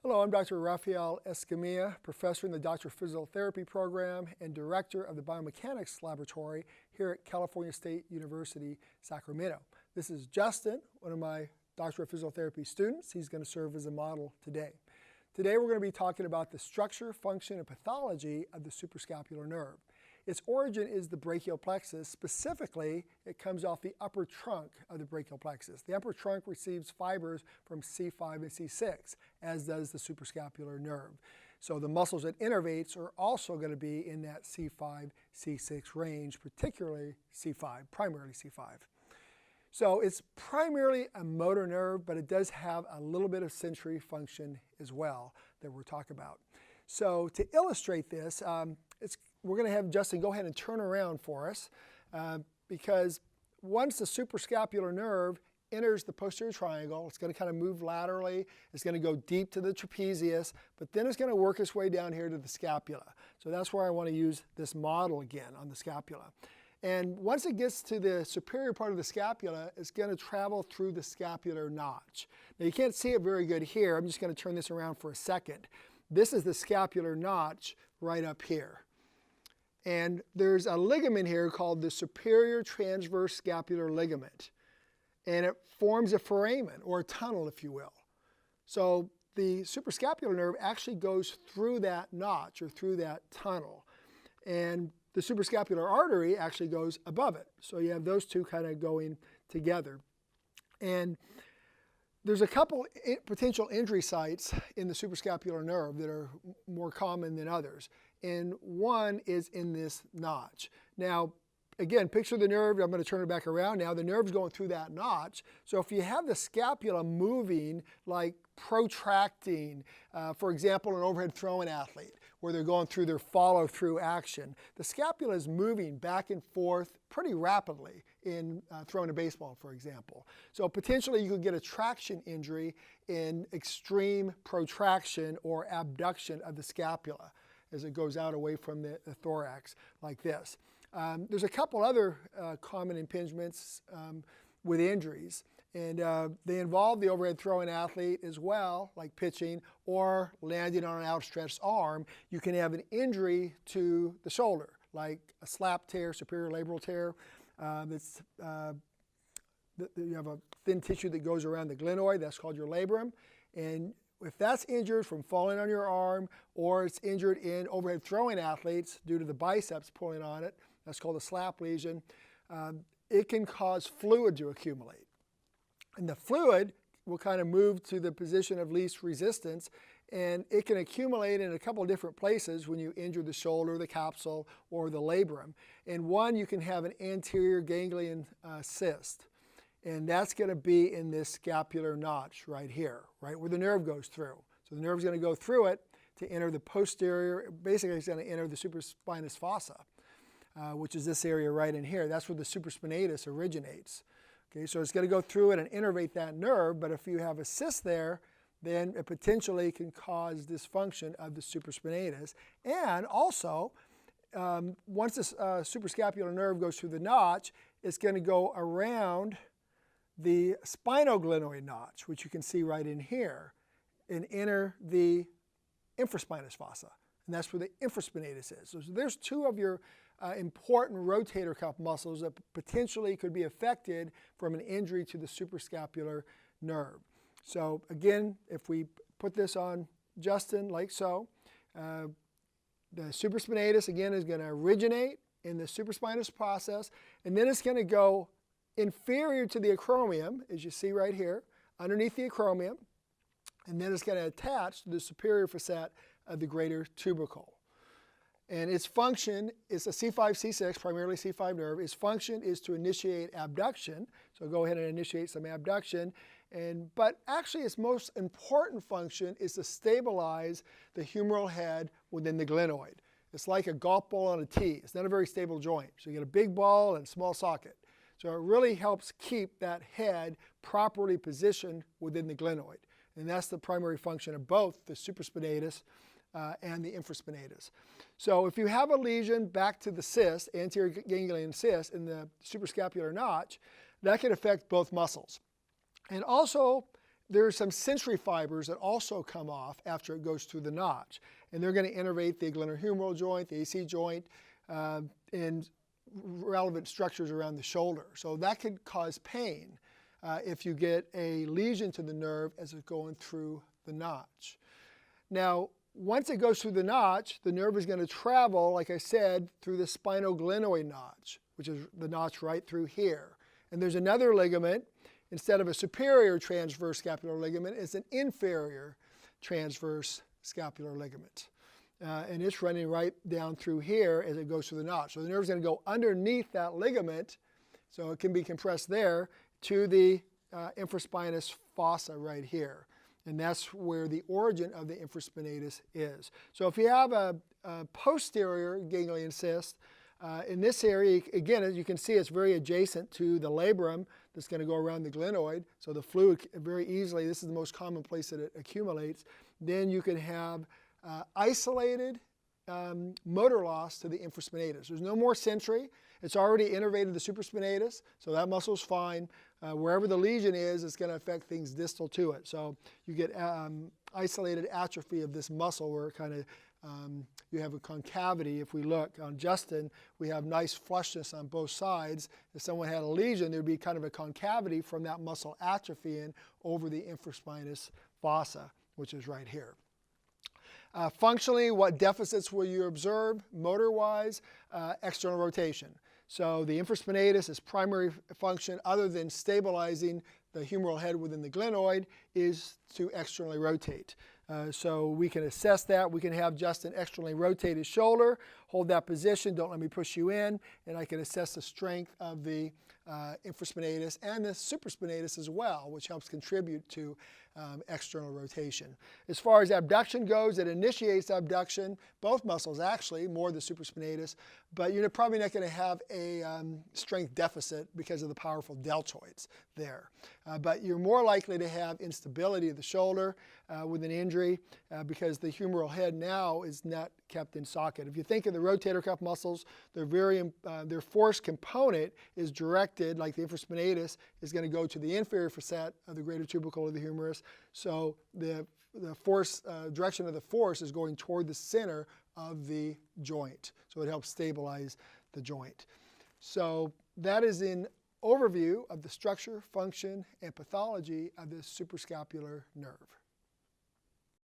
Hello, I'm Dr. Rafael Escamilla, professor in the Doctor of Physical Therapy program and director of the Biomechanics Laboratory here at California State University, Sacramento. This is Justin, one of my Doctor of Physical Therapy students. He's going to serve as a model today. Today we're going to be talking about the structure, function, and pathology of the suprascapular nerve. Its origin is the brachial plexus. Specifically, it comes off the upper trunk of the brachial plexus. The upper trunk receives fibers from C5 and C6, as does the suprascapular nerve. So the muscles it innervates are also going to be in that C5, C6 range, particularly C5, primarily C5. So it's primarily a motor nerve, but it does have a little bit of sensory function as well that we're talking about. So to illustrate this, we're going to have Justin go ahead and turn around for us because once the suprascapular nerve enters the posterior triangle, it's going to kind of move laterally, it's going to go deep to the trapezius, but then it's going to work its way down here to the scapula. So that's where I want to use this model again on the scapula. And once it gets to the superior part of the scapula, it's going to travel through the scapular notch. Now you can't see it very good here. I'm just going to turn this around for a second. This is the scapular notch right up here. And there's a ligament here called the superior transverse scapular ligament. And it forms a foramen, or a tunnel, if you will. So the suprascapular nerve actually goes through that notch, or through that tunnel. And the suprascapular artery actually goes above it. So you have those two kind of going together. And there's a couple potential injury sites in the suprascapular nerve that are more common than others. And one is in this notch. Now, again, picture the nerve. I'm going to turn it back around now. The nerve's going through that notch. So if you have the scapula moving, like protracting, for example, an overhead throwing athlete, where they're going through their follow-through action, the scapula is moving back and forth pretty rapidly in throwing a baseball, for example. So potentially you could get a traction injury in extreme protraction or abduction of the scapula as it goes out away from the thorax like this. There's a couple other common impingements with injuries, and they involve the overhead throwing athlete as well, like pitching or landing on an outstretched arm. You can have an injury to the shoulder, like a slap tear, superior labral tear. You have a thin tissue that goes around the glenoid, that's called your labrum. And if that's injured from falling on your arm, or it's injured in overhead throwing athletes due to the biceps pulling on it, that's called a slap lesion, it can cause fluid to accumulate. And the fluid will kind of move to the position of least resistance, and it can accumulate in a couple of different places when you injure the shoulder, the capsule, or the labrum. And one, you can have an anterior ganglion cyst. And that's going to be in this scapular notch right here, right where the nerve goes through. So the nerve's going to go through it to enter the posterior, basically it's going to enter the supraspinous fossa, which is this area right in here. That's where the supraspinatus originates. Okay, so it's going to go through it and innervate that nerve, but if you have a cyst there, then it potentially can cause dysfunction of the supraspinatus. And also, once this suprascapular nerve goes through the notch, it's going to go around the spinoglenoid notch, which you can see right in here, and enter the infraspinous fossa. And that's where the infraspinatus is. So there's two of your important rotator cuff muscles that potentially could be affected from an injury to the suprascapular nerve. So again, if we put this on Justin like so, the supraspinatus again is going to originate in the supraspinous process, and then it's going to go inferior to the acromion, as you see right here, underneath the acromion, and then it's going to attach to the superior facet of the greater tubercle. And its function is a C5, C6, primarily C5 nerve. Its function is to initiate abduction, so go ahead and initiate some abduction. But actually its most important function is to stabilize the humeral head within the glenoid. It's like a golf ball on a tee. It's not a very stable joint. So you get a big ball and a small socket. So it really helps keep that head properly positioned within the glenoid. And that's the primary function of both the supraspinatus and the infraspinatus. So if you have a lesion back to the cyst, anterior ganglion cyst in the suprascapular notch, that can affect both muscles. And also there are some sensory fibers that also come off after it goes through the notch. And they're going to innervate the glenohumeral joint, the AC joint, and relevant structures around the shoulder. So that could cause pain if you get a lesion to the nerve as it's going through the notch. Now, once it goes through the notch, the nerve is going to travel, like I said, through the spinoglenoid notch, which is the notch right through here. And there's another ligament. Instead of a superior transverse scapular ligament, it's an inferior transverse scapular ligament. And it's running right down through here as it goes through the notch. So the nerve is going to go underneath that ligament, so it can be compressed there, to the infraspinous fossa right here. And that's where the origin of the infraspinatus is. So if you have a posterior ganglion cyst, in this area, again, as you can see, it's very adjacent to the labrum that's going to go around the glenoid. So the fluid very easily, this is the most common place that it accumulates. Then you can have isolated motor loss to the infraspinatus. There's no more sensory. It's already innervated the supraspinatus, so that muscle is fine. Wherever the lesion is, it's going to affect things distal to it. So you get isolated atrophy of this muscle where it kind of you have a concavity. If we look on Justin, we have nice flushness on both sides. If someone had a lesion, there would be kind of a concavity from that muscle atrophying over the infraspinous fossa, which is right here. Functionally, what deficits will you observe motor-wise? External rotation. So the infraspinatus, its primary function, other than stabilizing the humeral head within the glenoid, is to externally rotate. So we can assess that. We can have Justin externally rotate his shoulder, hold that position, don't let me push you in, and I can assess the strength of the infraspinatus and the supraspinatus as well, which helps contribute to external rotation. As far as abduction goes, it initiates abduction, both muscles actually, more the supraspinatus, but you're probably not going to have a strength deficit because of the powerful deltoids there. But you're more likely to have instability of the shoulder with an injury because the humeral head now is not kept in socket. If you think of the rotator cuff muscles, their force component is directed, like the infraspinatus, is going to go to the inferior facet of the greater tubercle of the humerus. So the force, direction of the force is going toward the center of the joint. So it helps stabilize the joint. So that is an overview of the structure, function, and pathology of the suprascapular nerve.